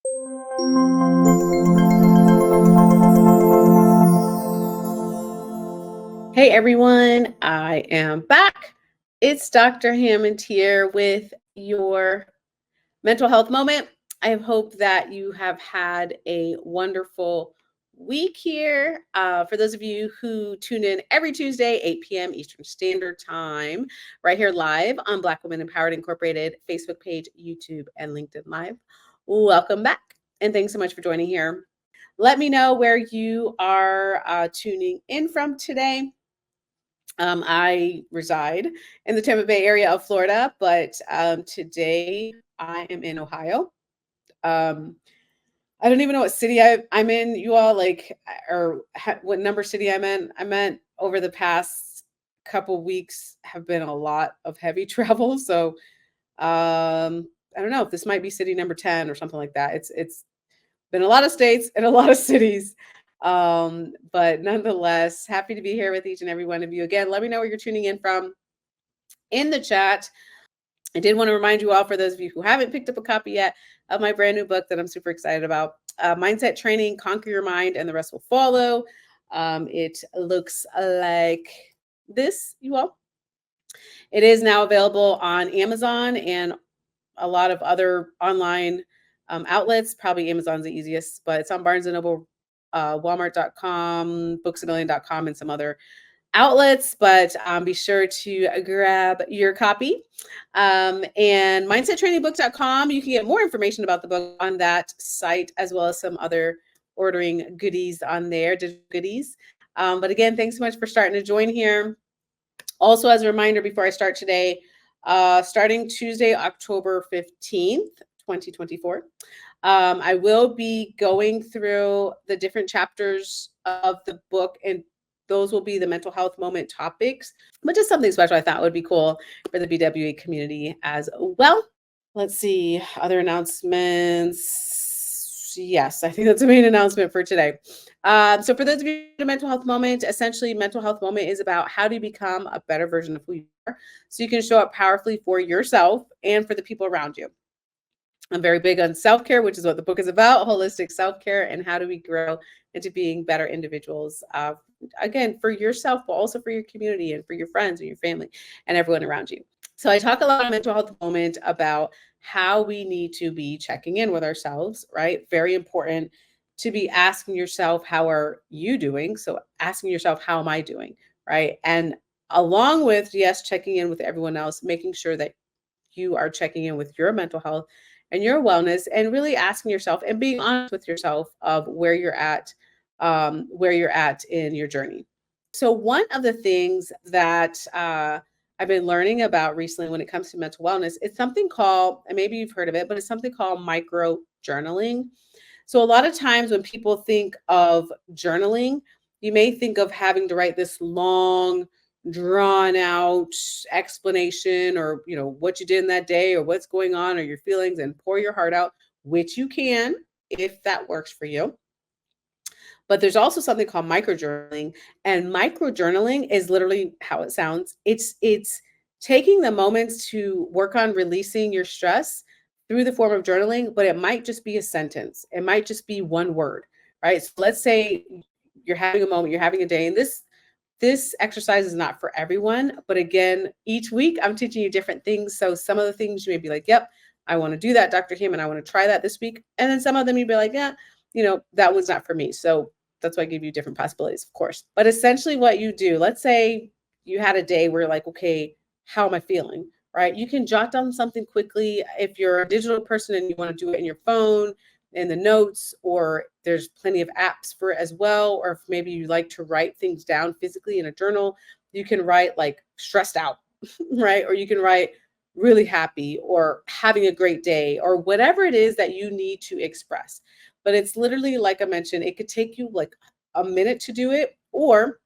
Hey everyone, I am back. It's Dr. Hammond here with your mental health moment. I hope that you have had a wonderful week here. For those of you who tune in every Tuesday, 8 p.m. Eastern Standard Time, right here live on Black Women Empowered Incorporated Facebook page, YouTube, and LinkedIn Live. Welcome back, and thanks so much for joining here. Let me know where you are tuning in from today. I reside in the Tampa Bay area of Florida, but today I am in Ohio. Um, I don't even know what city I'm in, you all, what number city I'm in. I meant over the past couple weeks have been a lot of heavy travel. So I don't know if this might be city number 10 or something like that. It's been a lot of states and a lot of cities. But nonetheless, happy to be here with each and every one of you. Again, let me know where you're tuning in from in the chat. I did want to remind you all, for those of you who haven't picked up a copy yet, of my brand new book that I'm super excited about, Mindset Training, Conquer Your Mind, and the Rest Will Follow. It looks like this, you all. It is now available on Amazon and a lot of other online outlets. Probably Amazon's the easiest, but it's on Barnes & Noble, Walmart.com, Booksamillion.com, and some other outlets. But be sure to grab your copy. And mindsettrainingbook.com, you can get more information about the book on that site, as well as some other ordering goodies on there, digital goodies. But again, thanks so much for starting to join here. Also, as a reminder, before I start today, starting Tuesday, October 15th, 2024, I will be going through the different chapters of the book, and those will be the mental health moment topics, but just something special I thought would be cool for the BWA community as well. Let's see, other announcements. Yes, I think that's the main announcement for today. So for those of you in a mental health moment, essentially mental health moment is about how do you become a better version of who you are so you can show up powerfully for yourself and for the people around you. I'm very big on self-care, which is what the book is about, holistic self-care, and how do we grow into being better individuals, again, for yourself, but also for your community and for your friends and your family and everyone around you. So I talk a lot on mental health moment about how we need to be checking in with ourselves, right? Very important to be asking yourself, how are you doing? So asking yourself, how am I doing, right? And along with, yes, checking in with everyone else, making sure that you are checking in with your mental health and your wellness, and really asking yourself and being honest with yourself of where you're at in your journey. So one of the things that I've been learning about recently when it comes to mental wellness, it's something called, and maybe you've heard of it, but it's something called micro journaling. So a lot of times when people think of journaling, you may think of having to write this long, drawn out explanation, or what you did in that day, or what's going on, or your feelings, and pour your heart out, which you can if that works for you. But there's also something called microjournaling, and microjournaling is literally how it sounds. It's taking the moments to work on releasing your stress through the form of journaling, but it might just be a sentence. It might just be one word, right? So let's say you're having a moment, you're having a day, and this exercise is not for everyone, but again, each week I'm teaching you different things. So some of the things you may be like, yep, I want to do that, Dr. Kim, and I want to try that this week. And then some of them you'd be like, yeah, that one's not for me. So that's why I give you different possibilities, of course. But essentially what you do, let's say you had a day where you're like, okay, how am I feeling? Right? You can jot down something quickly. If you're a digital person and you want to do it in your phone, in the notes, or there's plenty of apps for it as well. Or if maybe you like to write things down physically in a journal, you can write like stressed out, right? Or you can write really happy, or having a great day, or whatever it is that you need to express. But it's literally, like I mentioned, it could take you like a minute to do it. Or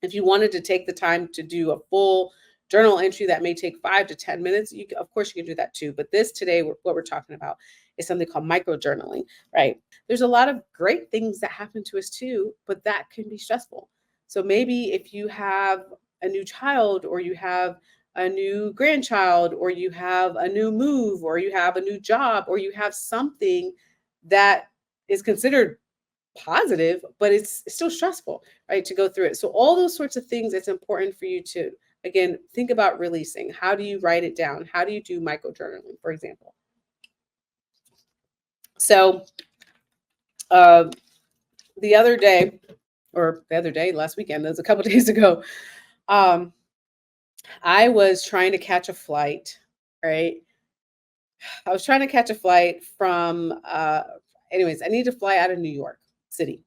if you wanted to take the time to do a full journal entry that may take 5 to 10 minutes, of course you can do that too. But this today, what we're talking about is something called micro journaling, right? There's a lot of great things that happen to us too, but that can be stressful. So maybe if you have a new child, or you have a new grandchild, or you have a new move, or you have a new job, or you have something that is considered positive, but it's still stressful, right? To go through it. So all those sorts of things, it's important for you to, again, think about releasing. How do you write it down? How do you do micro journaling, for example? So uh, the other day, last weekend, that was a couple days ago, um, I was trying to catch a flight, right? I was trying to catch a flight from, anyways, I need to fly out of New York City,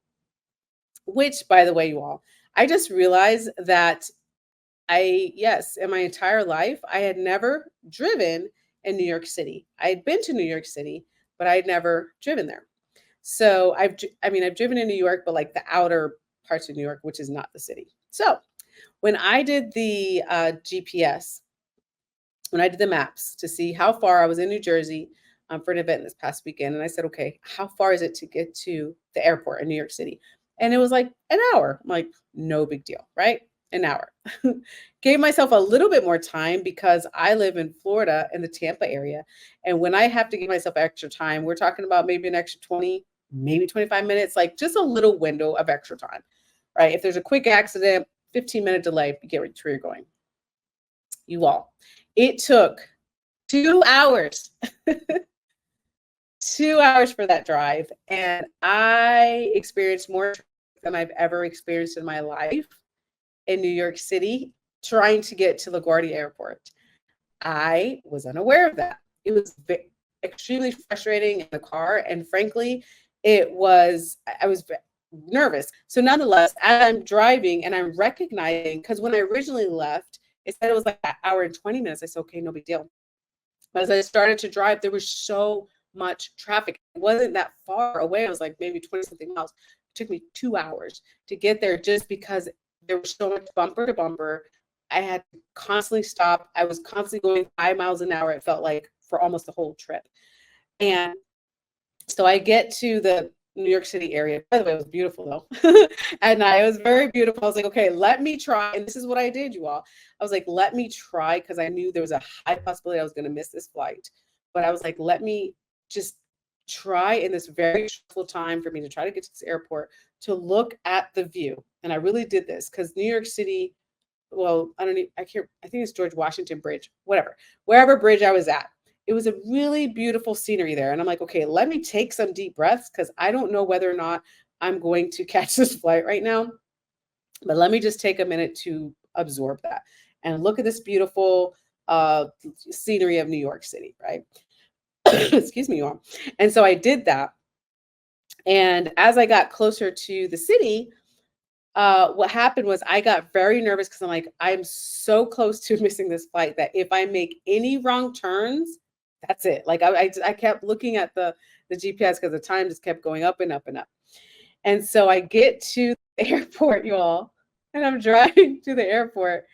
which, by the way, you all, I just realized that yes, in my entire life, I had never driven in New York City. I had been to New York City, but I had never driven there. So I've driven in New York, but like the outer parts of New York, which is not the city. So when I did the GPS, when I did the maps to see how far I was in New Jersey for an event this past weekend, and I said, okay, how far is it to get to the airport in New York City? And it was like an hour. I'm like, no big deal, right? An hour. Gave myself a little bit more time because I live in Florida in the Tampa area. And when I have to give myself extra time, we're talking about maybe an extra 20, maybe 25 minutes, like just a little window of extra time, right? If there's a quick accident, 15-minute delay, you get where you're going. You all, it took 2 hours, 2 hours for that drive. And I experienced more than I've ever experienced in my life in New York City trying to get to LaGuardia Airport. I was unaware of that. It was extremely frustrating in the car. And frankly, I was nervous. So nonetheless, as I'm driving and I'm recognizing, because when I originally left, it said it was like an hour and 20 minutes. I said, okay, no big deal. But as I started to drive, there was so much traffic. It wasn't that far away. It was like maybe 20 something miles. It took me 2 hours to get there just because there was so much bumper to bumper. I had to constantly stop. I was constantly going 5 miles an hour, it felt like, for almost the whole trip. And so I get to the New York City area. By the way, it was beautiful though. And it was very beautiful. I was like, okay, let me try. And this is what I did, you all. I was like, let me try, because I knew there was a high possibility I was going to miss this flight. But I was like, let me just try in this very stressful time for me to try to get to this airport to look at the view. And I really did this because New York City, well, I think it's George Washington Bridge, whatever, wherever bridge I was at. It was a really beautiful scenery there. And I'm like, okay, let me take some deep breaths because I don't know whether or not I'm going to catch this flight right now. But let me just take a minute to absorb that and look at this beautiful scenery of New York City, right? Excuse me, you all. And so I did that. And as I got closer to the city, what happened was I got very nervous because I'm like, I'm so close to missing this flight that if I make any wrong turns, that's it. Like I kept looking at the GPS because the time just kept going up and up and up. And so I get to the airport, you all, and I'm driving to the airport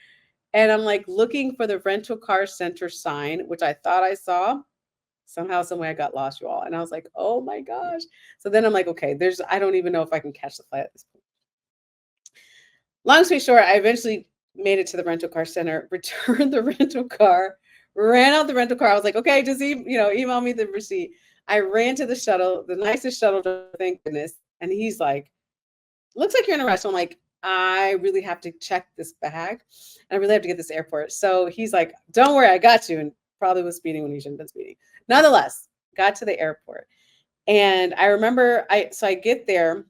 and I'm like looking for the rental car center sign, which I thought I saw. Somehow, some way I got lost, you all. And I was like, oh my gosh. So then I'm like, okay, I don't even know if I can catch the flight at this point. Long story short, I eventually made it to the rental car center, returned the rental car, ran out the rental car. I was like, okay, just email me the receipt. I ran to the shuttle, the nicest shuttle, thank goodness. And he's like, looks like you're in a rush. So I'm like, I really have to check this bag. And I really have to get this airport. So he's like, don't worry, I got you. And probably was speeding when he shouldn't have been speeding. Nonetheless, got to the airport. And I remember I get there.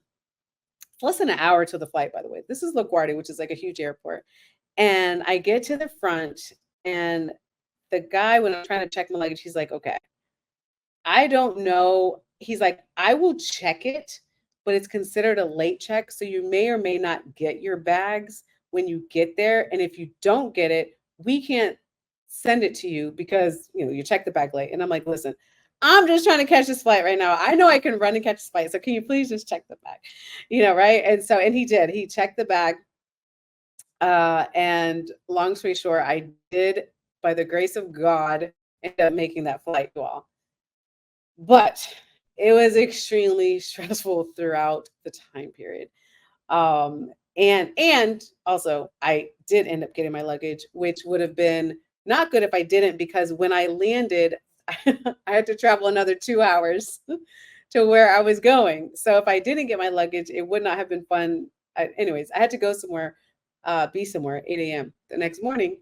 Less than an hour to the flight, by the way. This is LaGuardia, which is like a huge airport. And I get to the front, and the guy, when I'm trying to check my luggage, he's like, okay, I don't know. He's like, I will check it, but it's considered a late check. So you may or may not get your bags when you get there. And if you don't get it, we can't send it to you because, you check the bag late. And I'm like, listen, I'm just trying to catch this flight right now. I know I can run and catch this flight. So can you please just check the bag? Right? And he did. He checked the bag. And long story short, I did, by the grace of God, end up making that flight, you all. But it was extremely stressful throughout the time period. And also I did end up getting my luggage, which would have been not good if I didn't, because when I landed, I had to travel another 2 hours to where I was going. So if I didn't get my luggage, it would not have been fun. Anyways, I had to go somewhere, be somewhere at 8 a.m. the next morning,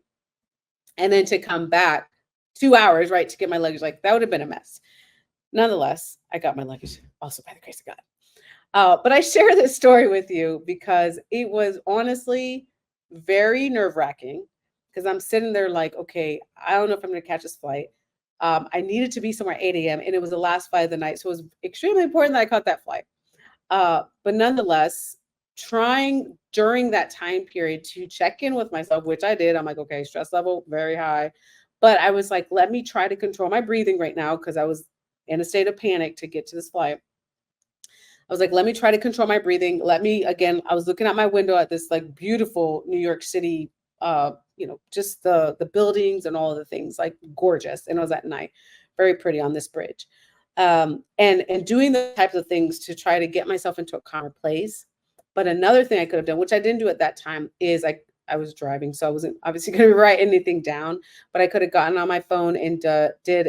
and then to come back 2 hours, right, to get my luggage. Like that would have been a mess. Nonetheless, I got my luggage also by the grace of God. But I share this story with you because it was honestly very nerve wracking because I'm sitting there like, okay, I don't know if I'm going to catch this flight. I needed to be somewhere at 8 a.m. and it was the last flight of the night. So it was extremely important that I caught that flight. But nonetheless, trying during that time period to check in with myself, which I did. I'm like, okay, stress level very high. But I was like, let me try to control my breathing right now because I was in a state of panic to get to this flight. I was like, let me try to control my breathing. Again, I was looking out my window at this like beautiful New York City, just the buildings and all of the things, like gorgeous. And it was at night, very pretty on this bridge. And doing the types of things to try to get myself into a calmer place. But another thing I could have done, which I didn't do at that time, is I was driving, so I wasn't obviously going to write anything down, but I could have gotten on my phone and did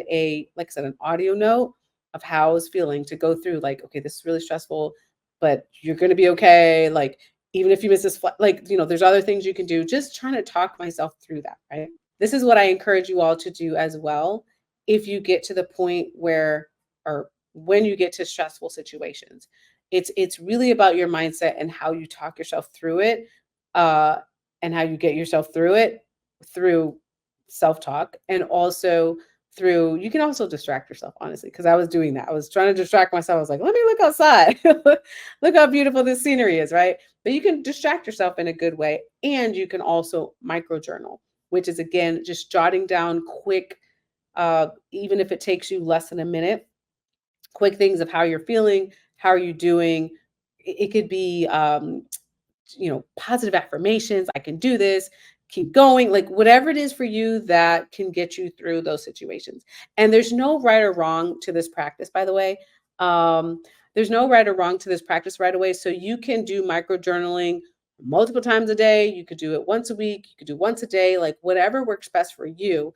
like I said, an audio note of how I was feeling to go through like, okay, this is really stressful, but you're going to be okay. Like, even if you miss this flight, like, there's other things you can do, just trying to talk myself through that, right? This is what I encourage you all to do as well. If you get to the point where, or when you get to stressful situations, it's really about your mindset and how you talk yourself through it, and how you get yourself through it through self-talk, and also through, you can also distract yourself, honestly, because I was doing that. I was trying to distract myself. I was like, let me look outside. Look how beautiful this scenery is, right? But you can distract yourself in a good way. And you can also micro journal, which is, again, just jotting down quick, even if it takes you less than a minute, quick things of how you're feeling, how are you doing. It could be, positive affirmations. I can do this. Keep going. Like whatever it is for you that can get you through those situations. And there's no right or wrong to this practice, by the way. There's no right or wrong to this practice right away. So you can do micro journaling multiple times a day. You could do it once a week. You could do once a day, like whatever works best for you.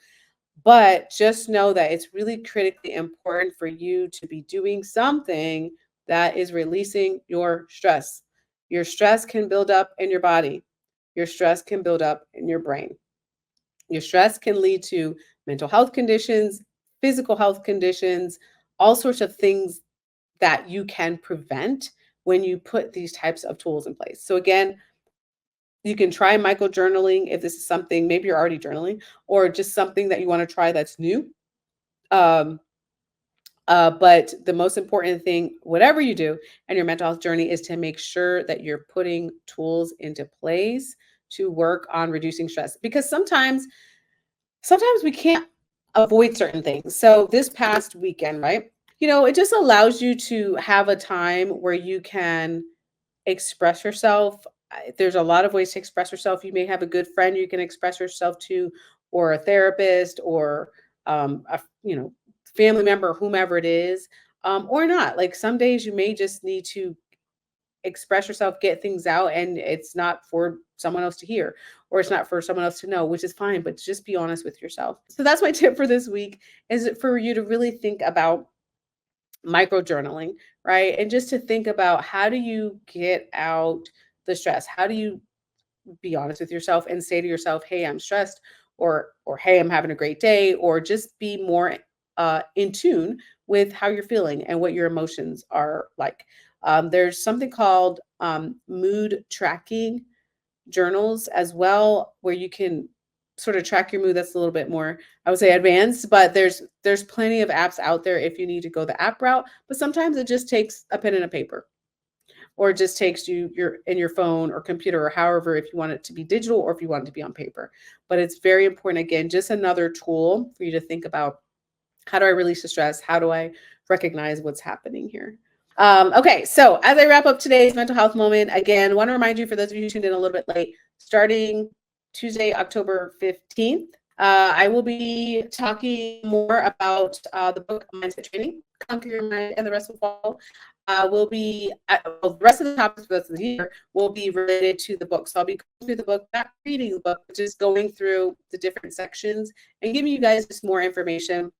But just know that it's really critically important for you to be doing something that is releasing your stress. Your stress can build up in your body. Your stress can build up in your brain. Your stress can lead to mental health conditions, physical health conditions, all sorts of things that you can prevent when you put these types of tools in place. So again, you can try micro journaling if this is something, maybe you're already journaling, or just something that you want to try that's new. Um, but the most important thing, whatever you do in your mental health journey, is to make sure that you're putting tools into place to work on reducing stress. Because sometimes we can't avoid certain things. So this past weekend, right? It just allows you to have a time where you can express yourself. There's a lot of ways to express yourself. You may have a good friend you can express yourself to, or a therapist, or a family member, whomever it is, or not. Like some days you may just need to express yourself, get things out, and it's not for someone else to hear, or it's not for someone else to know, which is fine. But just be honest with yourself. So that's my tip for this week: is for you to really think about micro journaling, right? And just to think about, how do you get out the stress? How do you be honest with yourself and say to yourself, hey, I'm stressed, or hey, I'm having a great day, or just be more in tune with how you're feeling and what your emotions are like. There's something called mood tracking journals as well, where you can sort of track your mood. That's a little bit more, I would say, advanced, but there's plenty of apps out there if you need to go the app route. But sometimes it just takes a pen and a paper, or it just takes your phone or computer, or however, if you want it to be digital or if you want it to be on paper. But it's very important, again, just another tool for you to think about, how do I release the stress? How do I recognize what's happening here? Okay, so as I wrap up today's mental health moment, again, want to remind you, for those of you who tuned in a little bit late, starting Tuesday, October 15th, I will be talking more about the book Mindset Training, Conquer Your Mind, and the Rest will follow. The rest of the topics for the rest of the year will be related to the book. So I'll be going through the book, not reading the book, but just going through the different sections and giving you guys just more information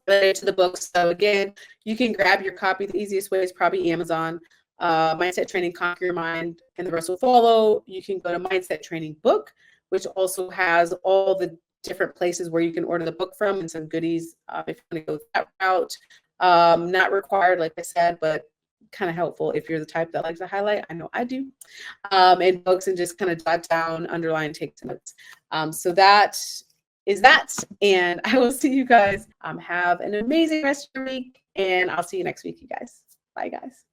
related to the book. So again, you can grab your copy. The easiest way is probably Amazon. Mindset Training, Conquer Your Mind, and the rest will follow. You can go to Mindset Training Book, which also has all the different places where you can order the book from and some goodies if you want to go that route. Not required, like I said, but kind of helpful if you're the type that likes to highlight. I know I do. And books, and just kind of jot down, underline, take notes. So that is that. And I will see you guys. Have an amazing rest of your week. And I'll see you next week, you guys. Bye, guys.